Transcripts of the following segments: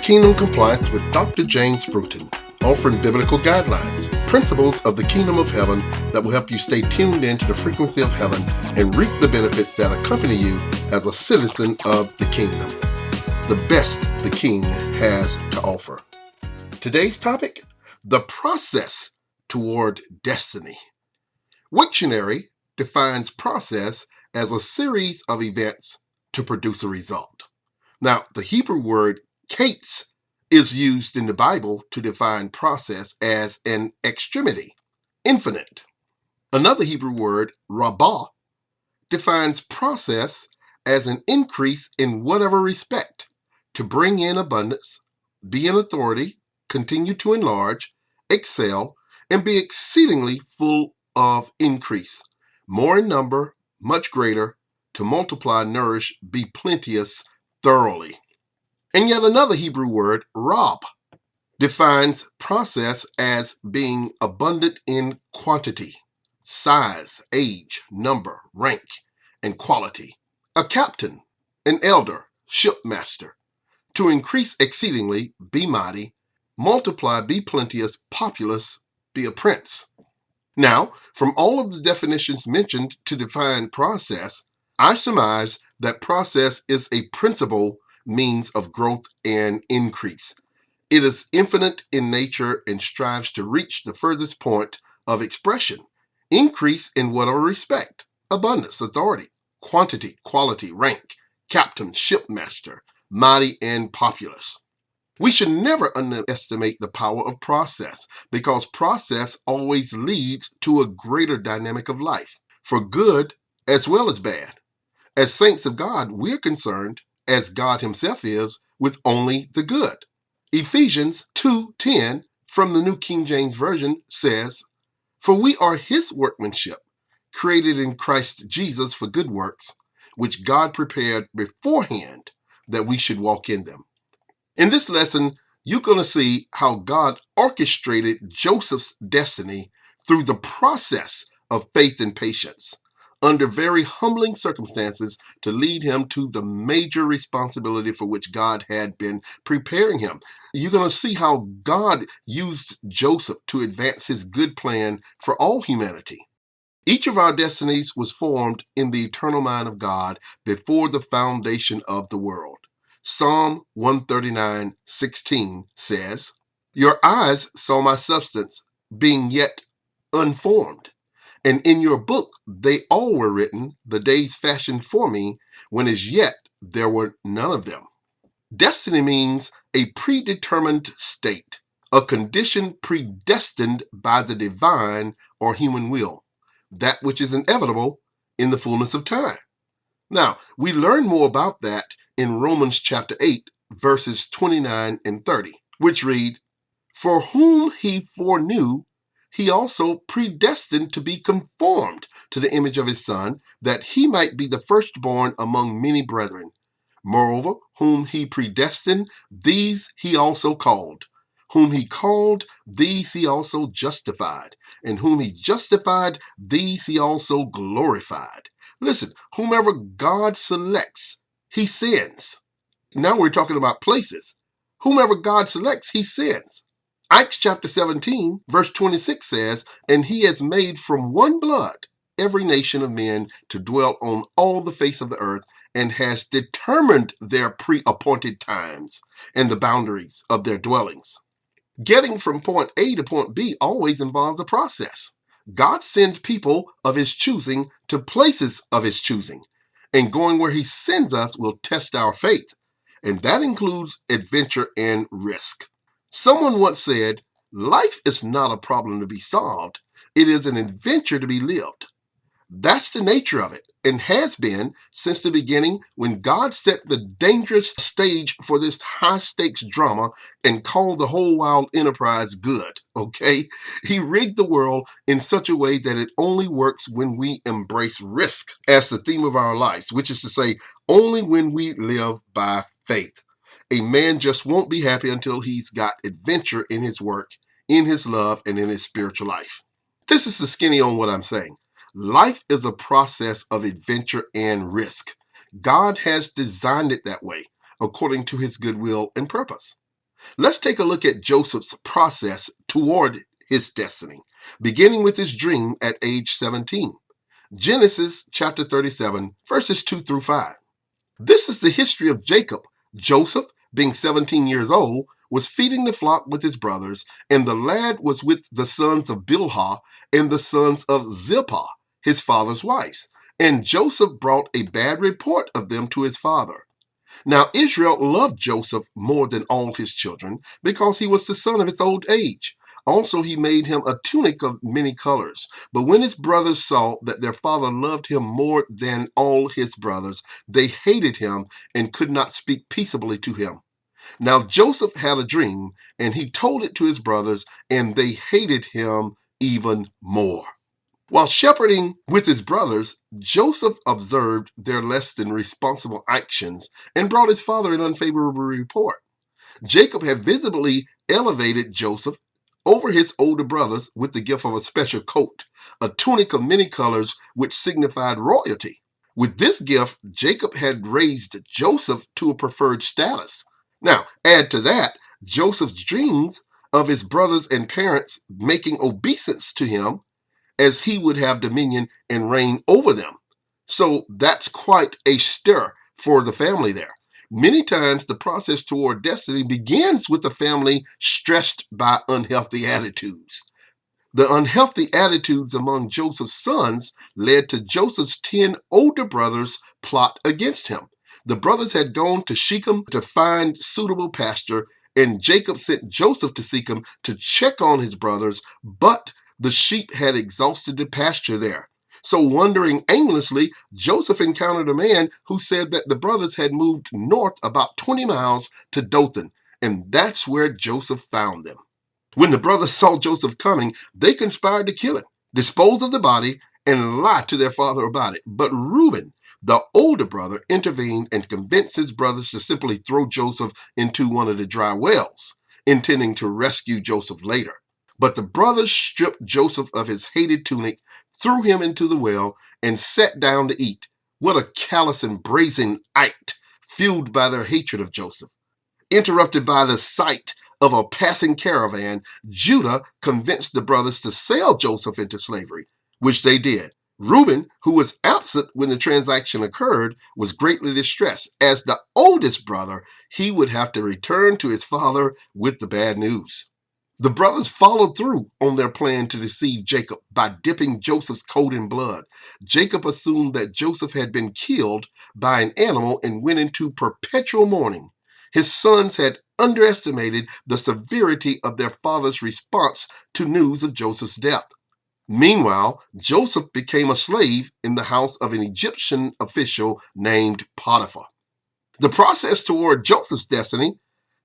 Kingdom Compliance with Dr. James Bruton, offering biblical guidelines, principles of the kingdom of heaven that will help you stay tuned into the frequency of heaven and reap the benefits that accompany you as a citizen of the kingdom. The best the King has to offer. Today's topic, the process toward destiny. Wiktionary defines process as a series of events to produce a result. Now, the Hebrew word kates is used in the Bible to define process as an extremity, infinite. Another Hebrew word, rabbah, defines process as an increase in whatever respect, to bring in abundance, be in authority, continue to enlarge, excel, and be exceedingly full of increase, more in number, much greater, to multiply, nourish, be plenteous, thoroughly. And yet another Hebrew word, rab, defines process as being abundant in quantity, size, age, number, rank, and quality. A captain, an elder, shipmaster. To increase exceedingly, be mighty, multiply, be plenteous, populous, be a prince. Now, from all of the definitions mentioned to define process, I surmise that process is a principal means of growth and increase. It is infinite in nature and strives to reach the furthest point of expression. Increase in whatever respect, abundance, authority, quantity, quality, rank, captain, shipmaster, mighty, and populous. We should never underestimate the power of process, because process always leads to a greater dynamic of life, for good as well as bad. As saints of God, we're concerned, as God himself is, with only the good. Ephesians 2:10 from the New King James Version says, "For we are his workmanship, created in Christ Jesus for good works, which God prepared beforehand that we should walk in them." In this lesson, you're going to see how God orchestrated Joseph's destiny through the process of faith and patience, under very humbling circumstances, to lead him to the major responsibility for which God had been preparing him. You're going to see how God used Joseph to advance his good plan for all humanity. Each of our destinies was formed in the eternal mind of God before the foundation of the world. Psalm 139:16 says, "Your eyes saw my substance, being yet unformed. And in your book they all were written, the days fashioned for me, when as yet there were none of them." Destiny means a predetermined state, a condition predestined by the divine or human will, that which is inevitable in the fullness of time. Now, we learn more about that in Romans chapter 8, verses 29 and 30, which read, "For whom he foreknew, he also predestined to be conformed to the image of his Son, that he might be the firstborn among many brethren. Moreover, whom he predestined, these he also called. Whom he called, these he also justified. And whom he justified, these he also glorified." Listen, whomever God selects, he sends. Now we're talking about places. Whomever God selects, he sends. Acts chapter 17, verse 26 says, "And he has made from one blood every nation of men to dwell on all the face of the earth, and has determined their pre-appointed times and the boundaries of their dwellings." Getting from point A to point B always involves a process. God sends people of his choosing to places of his choosing, and going where he sends us will test our faith, and that includes adventure and risk. Someone once said, "Life is not a problem to be solved, it is an adventure to be lived." That's the nature of it, and has been since the beginning, when God set the dangerous stage for this high-stakes drama and called the whole wild enterprise good, okay? He rigged the world in such a way that it only works when we embrace risk as the theme of our lives, which is to say, only when we live by faith. A man just won't be happy until he's got adventure in his work, in his love, and in his spiritual life. This is the skinny on what I'm saying. Life is a process of adventure and risk. God has designed it that way, according to his goodwill and purpose. Let's take a look at Joseph's process toward his destiny, beginning with his dream at age 17. Genesis chapter 37, verses 2 through 5. This is the history of Jacob. Joseph, being 17 years old, was feeding the flock with his brothers, and the lad was with the sons of Bilhah and the sons of Zilpah, his father's wives. And Joseph brought a bad report of them to his father. Now Israel loved Joseph more than all his children, because he was the son of his old age. Also he made him a tunic of many colors. But when his brothers saw that their father loved him more than all his brothers, they hated him and could not speak peaceably to him. Now Joseph had a dream, and he told it to his brothers, and they hated him even more. While shepherding with his brothers, Joseph observed their less than responsible actions and brought his father an unfavorable report. Jacob had visibly elevated Joseph over his older brothers with the gift of a special coat, a tunic of many colors which signified royalty. With this gift, Jacob had raised Joseph to a preferred status. Now, add to that Joseph's dreams of his brothers and parents making obeisance to him, as he would have dominion and reign over them. So that's quite a stir for the family there. Many times the process toward destiny begins with the family stressed by unhealthy attitudes. The unhealthy attitudes among Joseph's sons led to Joseph's 10 older brothers' plot against him. The brothers had gone to Shechem to find suitable pasture, and Jacob sent Joseph to Shechem to check on his brothers, but the sheep had exhausted the pasture there. So wandering aimlessly, Joseph encountered a man who said that the brothers had moved north about 20 miles to Dothan, and that's where Joseph found them. When the brothers saw Joseph coming, they conspired to kill him, dispose of the body, and lie to their father about it. But Reuben, the older brother, intervened and convinced his brothers to simply throw Joseph into one of the dry wells, intending to rescue Joseph later. But the brothers stripped Joseph of his hated tunic, threw him into the well, and sat down to eat. What a callous and brazen act, fueled by their hatred of Joseph. Interrupted by the sight of a passing caravan, Judah convinced the brothers to sell Joseph into slavery, which they did. Reuben, who was absent when the transaction occurred, was greatly distressed. As the oldest brother, he would have to return to his father with the bad news. The brothers followed through on their plan to deceive Jacob by dipping Joseph's coat in blood. Jacob assumed that Joseph had been killed by an animal and went into perpetual mourning. His sons had underestimated the severity of their father's response to news of Joseph's death. Meanwhile, Joseph became a slave in the house of an Egyptian official named Potiphar. The process toward Joseph's destiny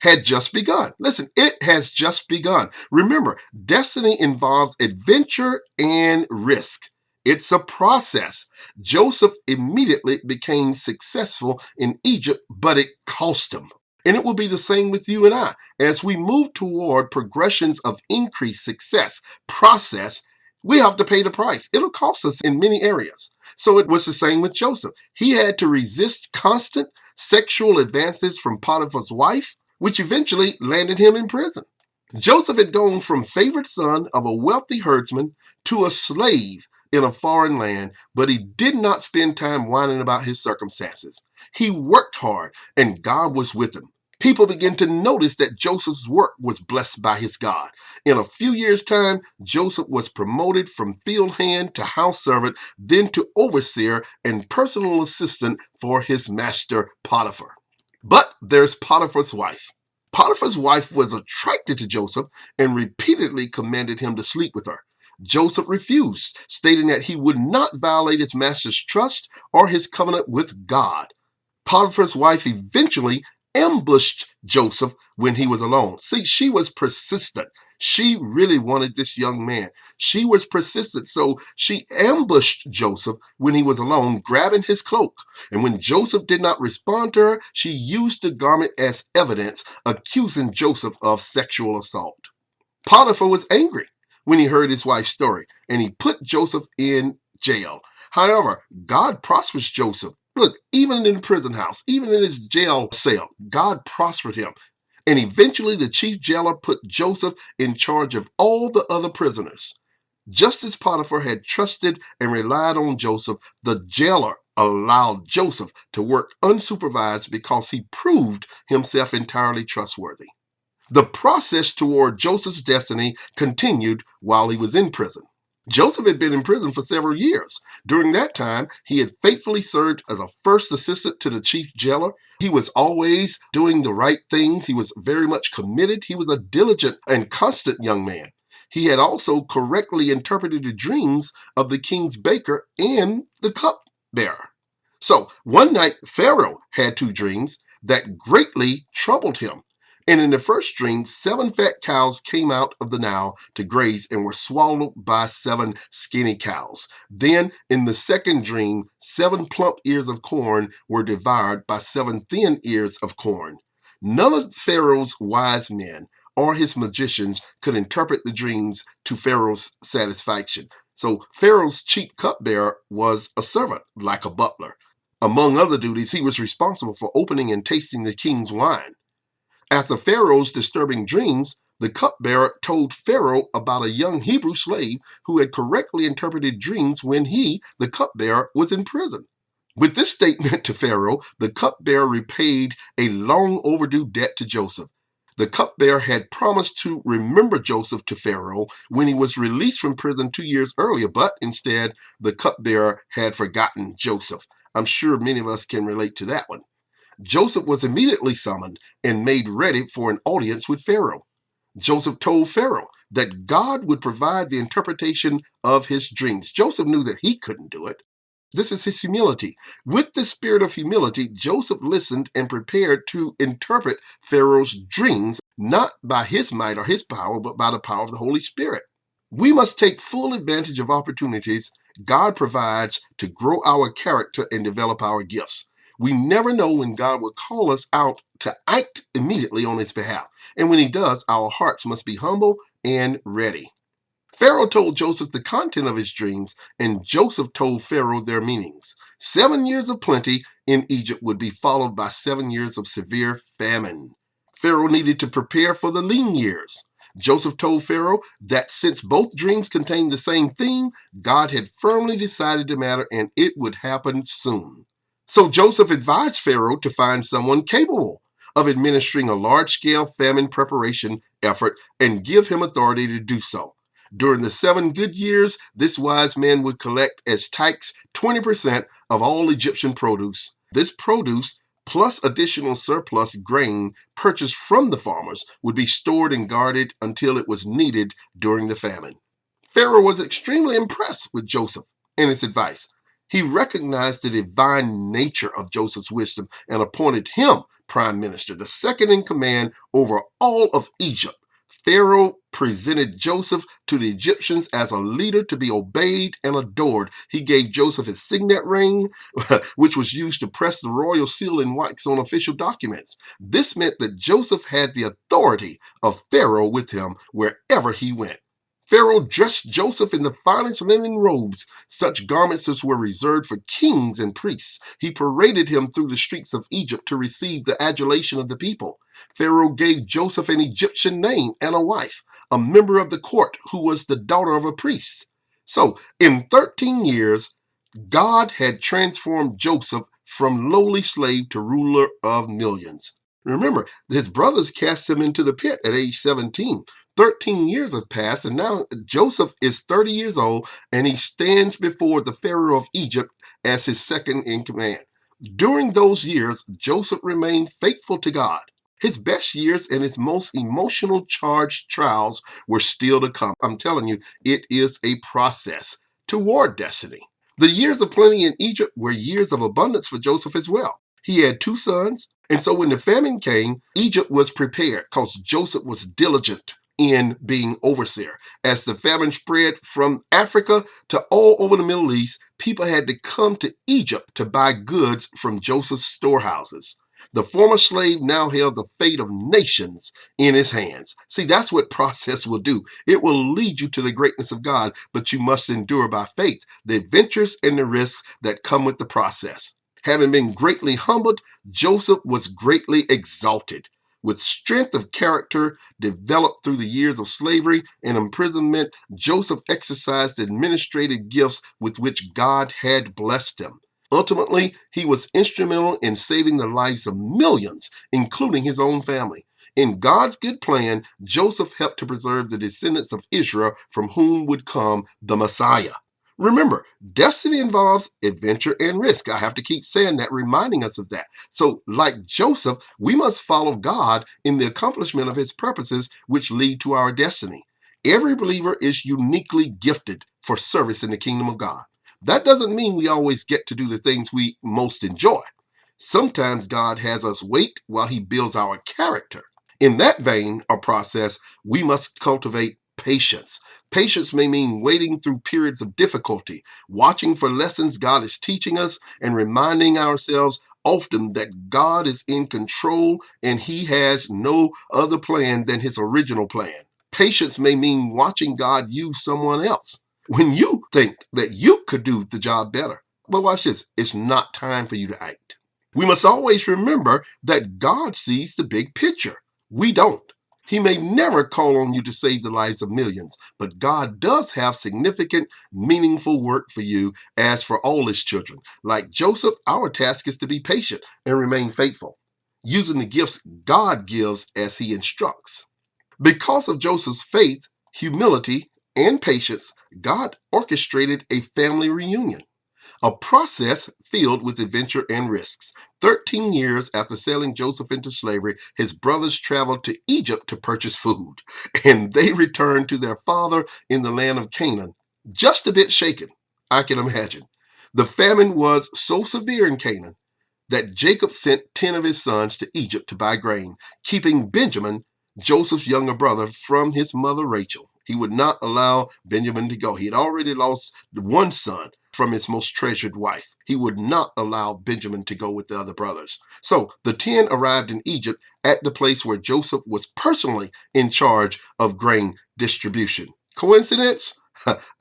had just begun. Listen, it has just begun. Remember, destiny involves adventure and risk. It's a process. Joseph immediately became successful in Egypt, but it cost him. And it will be the same with you and I. As we move toward progressions of increased success process, we have to pay the price. It'll cost us in many areas. So it was the same with Joseph. He had to resist constant sexual advances from Potiphar's wife, which eventually landed him in prison. Joseph had gone from favored son of a wealthy herdsman to a slave in a foreign land, but he did not spend time whining about his circumstances. He worked hard, and God was with him. People began to notice that Joseph's work was blessed by his God. In a few years' time, Joseph was promoted from field hand to house servant, then to overseer and personal assistant for his master Potiphar. But there's Potiphar's wife. Potiphar's wife was attracted to Joseph and repeatedly commanded him to sleep with her. Joseph refused, stating that he would not violate his master's trust or his covenant with God. Potiphar's wife eventually ambushed Joseph when he was alone. See, she was persistent. She really wanted this young man. She was persistent, so she ambushed Joseph when he was alone, grabbing his cloak. And when Joseph did not respond to her, she used the garment as evidence, accusing Joseph of sexual assault. Potiphar was angry when he heard his wife's story, and he put Joseph in jail. However, God prospers Joseph. Look, even in the prison house, even in his jail cell, God prospered him. And eventually the chief jailer put Joseph in charge of all the other prisoners. Just as Potiphar had trusted and relied on Joseph, the jailer allowed Joseph to work unsupervised because he proved himself entirely trustworthy. The process toward Joseph's destiny continued while he was in prison. Joseph had been in prison for several years. During that time, he had faithfully served as a first assistant to the chief jailer. He was always doing the right things. He was very much committed. He was a diligent and constant young man. He had also correctly interpreted the dreams of the king's baker and the cupbearer. So one night, Pharaoh had two dreams that greatly troubled him. And in the first dream, 7 fat cows came out of the Nile to graze and were swallowed by 7 skinny cows. Then in the second dream, 7 plump ears of corn were devoured by 7 thin ears of corn. None of Pharaoh's wise men or his magicians could interpret the dreams to Pharaoh's satisfaction. So Pharaoh's chief cupbearer was a servant, like a butler. Among other duties, he was responsible for opening and tasting the king's wine. After Pharaoh's disturbing dreams, the cupbearer told Pharaoh about a young Hebrew slave who had correctly interpreted dreams when he, the cupbearer, was in prison. With this statement to Pharaoh, the cupbearer repaid a long overdue debt to Joseph. The cupbearer had promised to remember Joseph to Pharaoh when he was released from prison 2 years earlier, but instead the cupbearer had forgotten Joseph. I'm sure many of us can relate to that one. Joseph was immediately summoned and made ready for an audience with Pharaoh. Joseph told Pharaoh that God would provide the interpretation of his dreams. Joseph knew that he couldn't do it. This is his humility. With the spirit of humility, Joseph listened and prepared to interpret Pharaoh's dreams, not by his might or his power, but by the power of the Holy Spirit. We must take full advantage of opportunities God provides to grow our character and develop our gifts. We never know when God will call us out to act immediately on his behalf. And when he does, our hearts must be humble and ready. Pharaoh told Joseph the content of his dreams, and Joseph told Pharaoh their meanings. 7 years of plenty in Egypt would be followed by 7 years of severe famine. Pharaoh needed to prepare for the lean years. Joseph told Pharaoh that since both dreams contained the same theme, God had firmly decided the matter and it would happen soon. So Joseph advised Pharaoh to find someone capable of administering a large-scale famine preparation effort and give him authority to do so. During the 7 good years, this wise man would collect as tax 20% of all Egyptian produce. This produce, plus additional surplus grain purchased from the farmers, would be stored and guarded until it was needed during the famine. Pharaoh was extremely impressed with Joseph and his advice. He recognized the divine nature of Joseph's wisdom and appointed him prime minister, the second in command over all of Egypt. Pharaoh presented Joseph to the Egyptians as a leader to be obeyed and adored. He gave Joseph his signet ring, which was used to press the royal seal in wax on official documents. This meant that Joseph had the authority of Pharaoh with him wherever he went. Pharaoh dressed Joseph in the finest linen robes, such garments as were reserved for kings and priests. He paraded him through the streets of Egypt to receive the adulation of the people. Pharaoh gave Joseph an Egyptian name and a wife, a member of the court who was the daughter of a priest. So, in 13 years, God had transformed Joseph from lowly slave to ruler of millions. Remember, his brothers cast him into the pit at age 17. 13 years have passed, and now Joseph is 30 years old, and he stands before the Pharaoh of Egypt as his second in command. During those years, Joseph remained faithful to God. His best years and his most emotional charged trials were still to come. I'm telling you, it is a process toward destiny. The years of plenty in Egypt were years of abundance for Joseph as well. He had 2 sons, and so when the famine came, Egypt was prepared because Joseph was diligent in being overseer. As the famine spread from Africa to all over the Middle East, people had to come to Egypt to buy goods from Joseph's storehouses. The former slave now held the fate of nations in his hands. See, that's what process will do. It will lead you to the greatness of God, but you must endure by faith the adventures and the risks that come with the process. Having been greatly humbled, Joseph was greatly exalted. With strength of character developed through the years of slavery and imprisonment, Joseph exercised the administrative gifts with which God had blessed him. Ultimately, he was instrumental in saving the lives of millions, including his own family. In God's good plan, Joseph helped to preserve the descendants of Israel from whom would come the Messiah. Remember, destiny involves adventure and risk. I have to keep saying that, reminding us of that. So, like Joseph, we must follow God in the accomplishment of his purposes, which lead to our destiny. Every believer is uniquely gifted for service in the kingdom of God. That doesn't mean we always get to do the things we most enjoy. Sometimes God has us wait while he builds our character. In that vein or process, we must cultivate patience. Patience may mean waiting through periods of difficulty, watching for lessons God is teaching us, and reminding ourselves often that God is in control and he has no other plan than his original plan. Patience may mean watching God use someone else when you think that you could do the job better. But watch this, it's not time for you to act. We must always remember that God sees the big picture. We don't. He may never call on you to save the lives of millions, but God does have significant, meaningful work for you, as for all his children. Like Joseph, our task is to be patient and remain faithful, using the gifts God gives as he instructs. Because of Joseph's faith, humility, and patience, God orchestrated a family reunion, a process filled with adventure and risks. 13 years after selling Joseph into slavery, his brothers traveled to Egypt to purchase food, and they returned to their father in the land of Canaan, just a bit shaken, I can imagine. The famine was so severe in Canaan that Jacob sent 10 of his sons to Egypt to buy grain, keeping Benjamin, Joseph's younger brother, from his mother Rachel. He would not allow Benjamin to go. He had already lost one son from his most treasured wife. He would not allow Benjamin to go with the other brothers. So the 10 arrived in Egypt at the place where Joseph was personally in charge of grain distribution. Coincidence?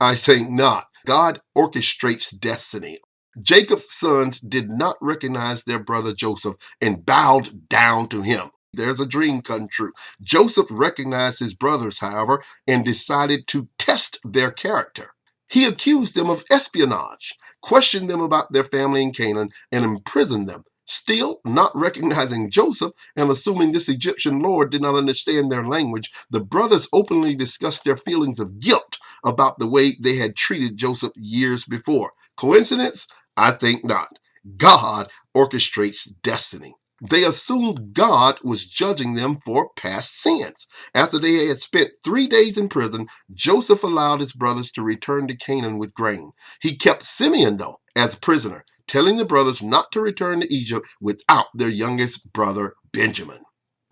I think not. God orchestrates destiny. Jacob's sons did not recognize their brother Joseph and bowed down to him. There's a dream come true. Joseph recognized his brothers, however, and decided to test their character. He accused them of espionage, questioned them about their family in Canaan, and imprisoned them. Still, not recognizing Joseph and assuming this Egyptian lord did not understand their language, the brothers openly discussed their feelings of guilt about the way they had treated Joseph years before. Coincidence? I think not. God orchestrates destiny. They assumed God was judging them for past sins. After they had spent 3 days in prison, Joseph allowed his brothers to return to Canaan with grain. He kept Simeon, though, as a prisoner, telling the brothers not to return to Egypt without their youngest brother, Benjamin.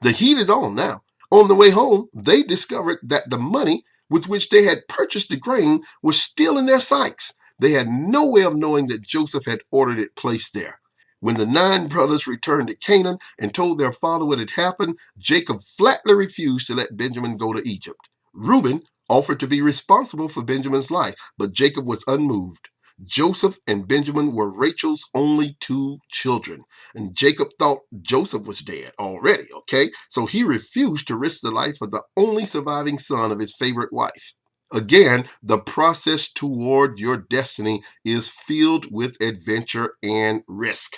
The heat is on now. On the way home, they discovered that the money with which they had purchased the grain was still in their sacks. They had no way of knowing that Joseph had ordered it placed there. When the 9 brothers returned to Canaan and told their father what had happened, Jacob flatly refused to let Benjamin go to Egypt. Reuben offered to be responsible for Benjamin's life, but Jacob was unmoved. Joseph and Benjamin were Rachel's only 2 children, and Jacob thought Joseph was dead already, okay? So he refused to risk the life of the only surviving son of his favorite wife. Again, the process toward your destiny is filled with adventure and risk.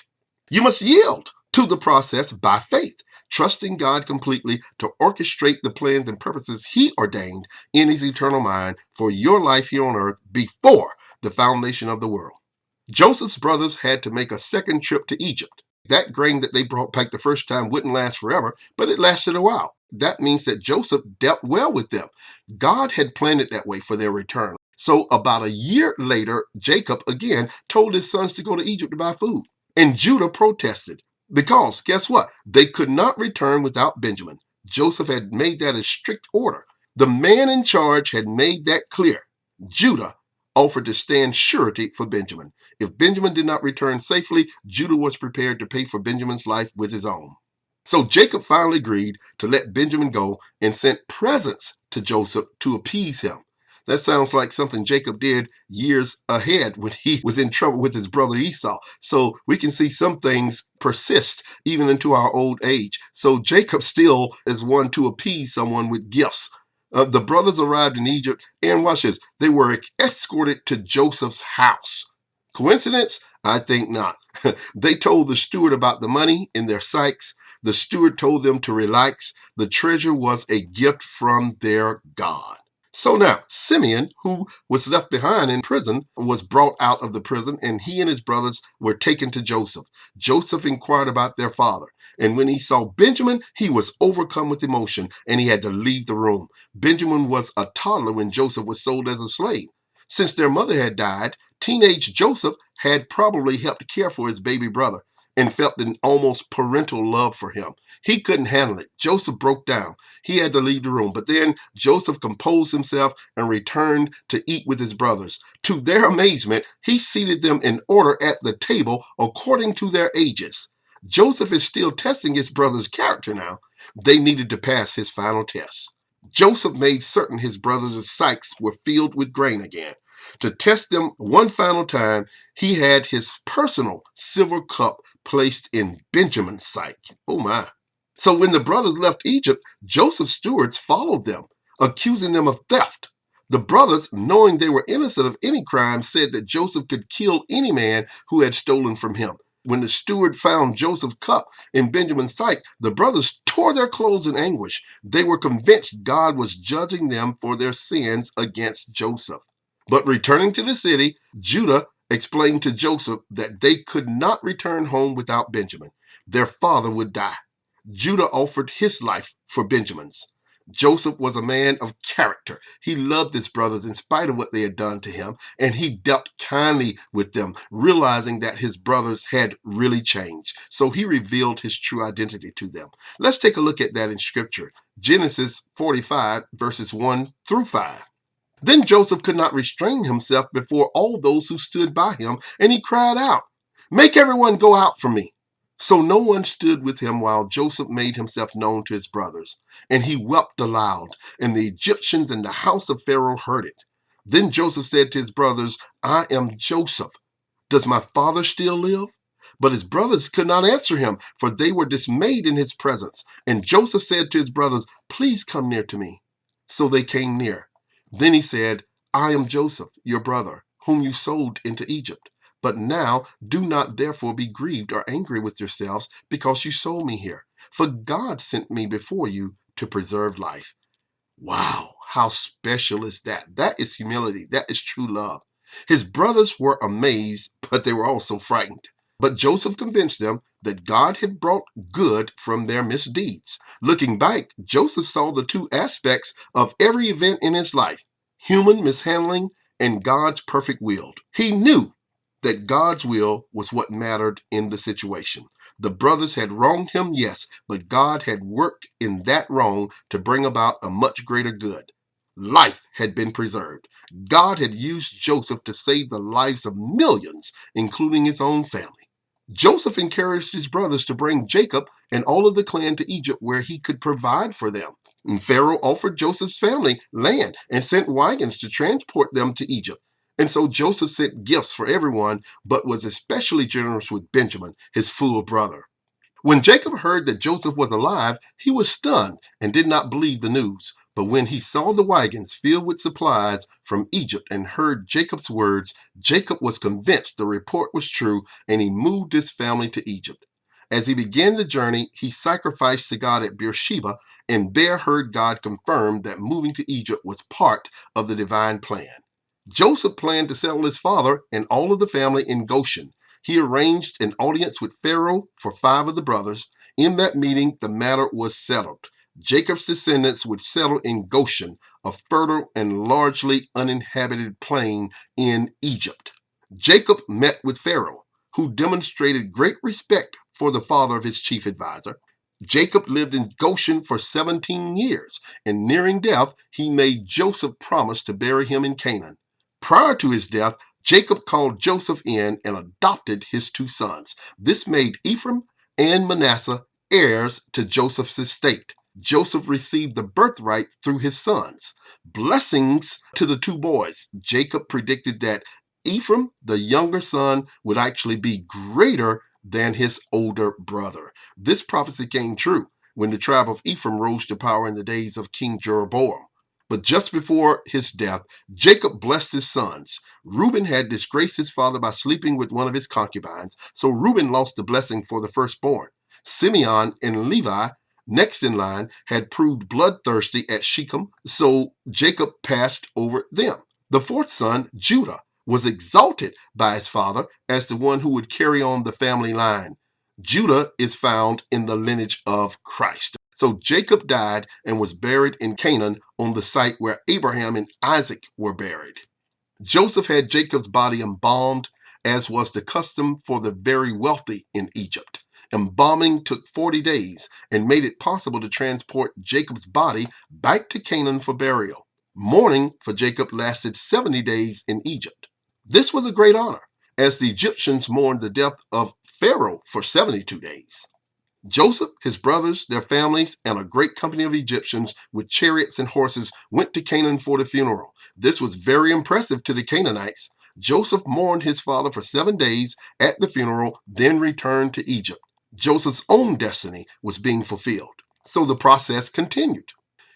You must yield to the process by faith, trusting God completely to orchestrate the plans and purposes he ordained in his eternal mind for your life here on earth before the foundation of the world. Joseph's brothers had to make a second trip to Egypt. That grain that they brought back the first time wouldn't last forever, but it lasted a while. That means that Joseph dealt well with them. God had planned it that way for their return. So about a year later, Jacob again told his sons to go to Egypt to buy food. And Judah protested because, guess what? They could not return without Benjamin. Joseph had made that a strict order. The man in charge had made that clear. Judah offered to stand surety for Benjamin. If Benjamin did not return safely, Judah was prepared to pay for Benjamin's life with his own. So Jacob finally agreed to let Benjamin go and sent presents to Joseph to appease him. That sounds like something Jacob did years ahead when he was in trouble with his brother Esau. So we can see some things persist even into our old age. So Jacob still is one to appease someone with gifts. The brothers arrived in Egypt, and watch this, they were escorted to Joseph's house. Coincidence? I think not. They told the steward about the money in their sacks. The steward told them to relax. The treasure was a gift from their God. So now, Simeon, who was left behind in prison, was brought out of the prison, and he and his brothers were taken to Joseph. Joseph inquired about their father, and when he saw Benjamin, he was overcome with emotion, and he had to leave the room. Benjamin was a toddler when Joseph was sold as a slave. Since their mother had died, teenage Joseph had probably helped care for his baby brother and felt an almost parental love for him. He couldn't handle it. Joseph broke down. He had to leave the room. But then Joseph composed himself and returned to eat with his brothers. To their amazement, he seated them in order at the table according to their ages. Joseph is still testing his brother's character now. They needed to pass his final test. Joseph made certain his brothers' sacks were filled with grain again. To test them one final time, he had his personal silver cup placed in Benjamin's sack. Oh my. So when the brothers left Egypt, Joseph's stewards followed them, accusing them of theft. The brothers, knowing they were innocent of any crime, said that Joseph could kill any man who had stolen from him. When the steward found Joseph's cup in Benjamin's sack, the brothers tore their clothes in anguish. They were convinced God was judging them for their sins against Joseph. But returning to the city, Judah explained to Joseph that they could not return home without Benjamin. Their father would die. Judah offered his life for Benjamin's. Joseph was a man of character. He loved his brothers in spite of what they had done to him, and he dealt kindly with them, realizing that his brothers had really changed. So he revealed his true identity to them. Let's take a look at that in Scripture. Genesis 45, verses 1 through 5. Then Joseph could not restrain himself before all those who stood by him, and he cried out, "Make everyone go out from me." So no one stood with him while Joseph made himself known to his brothers. And he wept aloud, and the Egyptians in the house of Pharaoh heard it. Then Joseph said to his brothers, "I am Joseph. Does my father still live?" But his brothers could not answer him, for they were dismayed in his presence. And Joseph said to his brothers, "Please come near to me." So they came near. Then he said, "I am Joseph, your brother, whom you sold into Egypt. But now do not therefore be grieved or angry with yourselves because you sold me here. For God sent me before you to preserve life." Wow, how special is that? That is humility. That is true love. His brothers were amazed, but they were also frightened. But Joseph convinced them that God had brought good from their misdeeds. Looking back, Joseph saw the two aspects of every event in his life: human mishandling and God's perfect will. He knew that God's will was what mattered in the situation. The brothers had wronged him, yes, but God had worked in that wrong to bring about a much greater good. Life had been preserved. God had used Joseph to save the lives of millions, including his own family. Joseph encouraged his brothers to bring Jacob and all of the clan to Egypt where he could provide for them. And Pharaoh offered Joseph's family land and sent wagons to transport them to Egypt. And so Joseph sent gifts for everyone, but was especially generous with Benjamin, his full brother. When Jacob heard that Joseph was alive, he was stunned and did not believe the news. But when he saw the wagons filled with supplies from Egypt and heard Jacob's words, Jacob was convinced the report was true, and he moved his family to Egypt. As he began the journey, he sacrificed to God at Beersheba, and there heard God confirm that moving to Egypt was part of the divine plan. Joseph planned to settle his father and all of the family in Goshen. He arranged an audience with Pharaoh for 5 of the brothers. In that meeting, the matter was settled. Jacob's descendants would settle in Goshen, a fertile and largely uninhabited plain in Egypt. Jacob met with Pharaoh, who demonstrated great respect for the father of his chief advisor. Jacob lived in Goshen for 17 years, and nearing death, he made Joseph promise to bury him in Canaan. Prior to his death, Jacob called Joseph in and adopted his 2 sons. This made Ephraim and Manasseh heirs to Joseph's estate. Joseph received the birthright through his sons. Blessings to the two boys. Jacob predicted that Ephraim, the younger son, would actually be greater than his older brother. This prophecy came true when the tribe of Ephraim rose to power in the days of King Jeroboam. But just before his death, Jacob blessed his sons. Reuben had disgraced his father by sleeping with one of his concubines, so Reuben lost the blessing for the firstborn. Simeon and Levi, next in line, had proved bloodthirsty at Shechem, so Jacob passed over them. The fourth son, Judah, was exalted by his father as the one who would carry on the family line. Judah is found in the lineage of Christ. So Jacob died and was buried in Canaan on the site where Abraham and Isaac were buried. Joseph had Jacob's body embalmed, as was the custom for the very wealthy in Egypt. Embalming took 40 days and made it possible to transport Jacob's body back to Canaan for burial. Mourning for Jacob lasted 70 days in Egypt. This was a great honor, as the Egyptians mourned the death of Pharaoh for 72 days. Joseph, his brothers, their families, and a great company of Egyptians with chariots and horses went to Canaan for the funeral. This was very impressive to the Canaanites. Joseph mourned his father for 7 days at the funeral, then returned to Egypt. Joseph's own destiny was being fulfilled. So the process continued.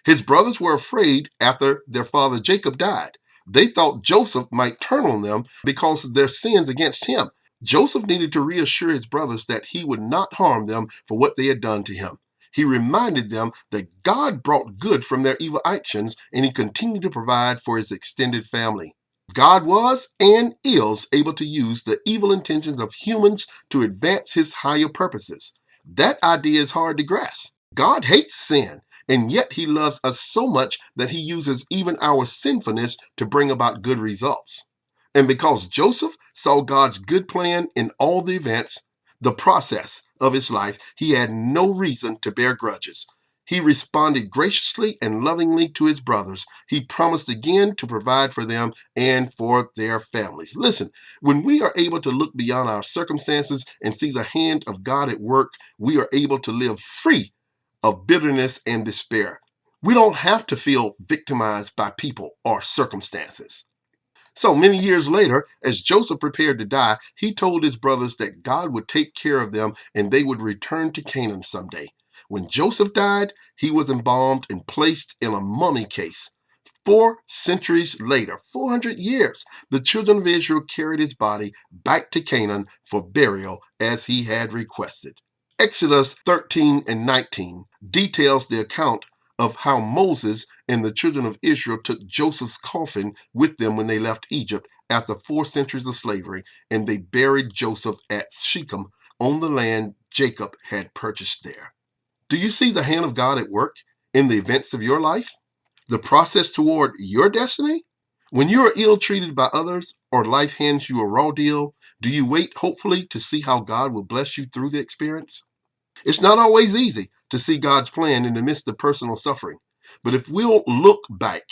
His brothers were afraid after their father Jacob died. They thought Joseph might turn on them because of their sins against him. Joseph needed to reassure his brothers that he would not harm them for what they had done to him. He reminded them that God brought good from their evil actions, and he continued to provide for his extended family. God was and is able to use the evil intentions of humans to advance his higher purposes. That idea is hard to grasp. God hates sin, and yet he loves us so much that he uses even our sinfulness to bring about good results. And because Joseph saw God's good plan in all the events, the process of his life, he had no reason to bear grudges. He responded graciously and lovingly to his brothers. He promised again to provide for them and for their families. Listen, when we are able to look beyond our circumstances and see the hand of God at work, we are able to live free of bitterness and despair. We don't have to feel victimized by people or circumstances. So many years later, as Joseph prepared to die, he told his brothers that God would take care of them and they would return to Canaan someday. When Joseph died, he was embalmed and placed in a mummy case. 4 centuries later, 400 years, the children of Israel carried his body back to Canaan for burial as he had requested. Exodus 13 and 19 details the account of how Moses and the children of Israel took Joseph's coffin with them when they left Egypt after 4 centuries of slavery, and they buried Joseph at Shechem on the land Jacob had purchased there. Do you see the hand of God at work in the events of your life? The process toward your destiny? When you are ill-treated by others or life hands you a raw deal, do you wait hopefully to see how God will bless you through the experience? It's not always easy to see God's plan in the midst of personal suffering. But if we'll look back,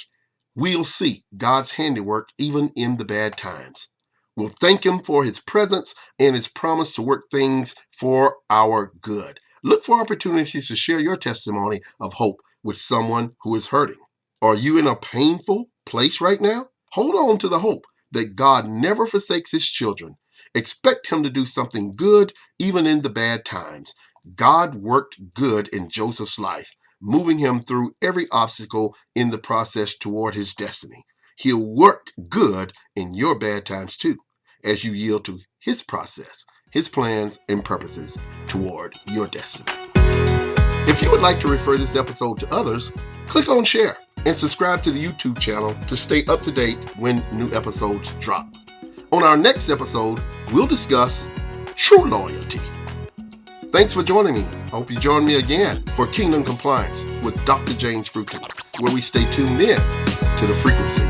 we'll see God's handiwork even in the bad times. We'll thank him for his presence and his promise to work things for our good. Look for opportunities to share your testimony of hope with someone who is hurting. Are you in a painful place right now? Hold on to the hope that God never forsakes his children. Expect him to do something good even in the bad times. God worked good in Joseph's life, moving him through every obstacle in the process toward his destiny. He'll work good in your bad times too, as you yield to his process, his plans and purposes toward your destiny. If you would like to refer this episode to others, click on share and subscribe to the YouTube channel to stay up to date when new episodes drop. On our next episode, we'll discuss true loyalty. Thanks for joining me. I hope you join me again for Kingdom Compliance with Dr. James Bruton, where we stay tuned in to the frequency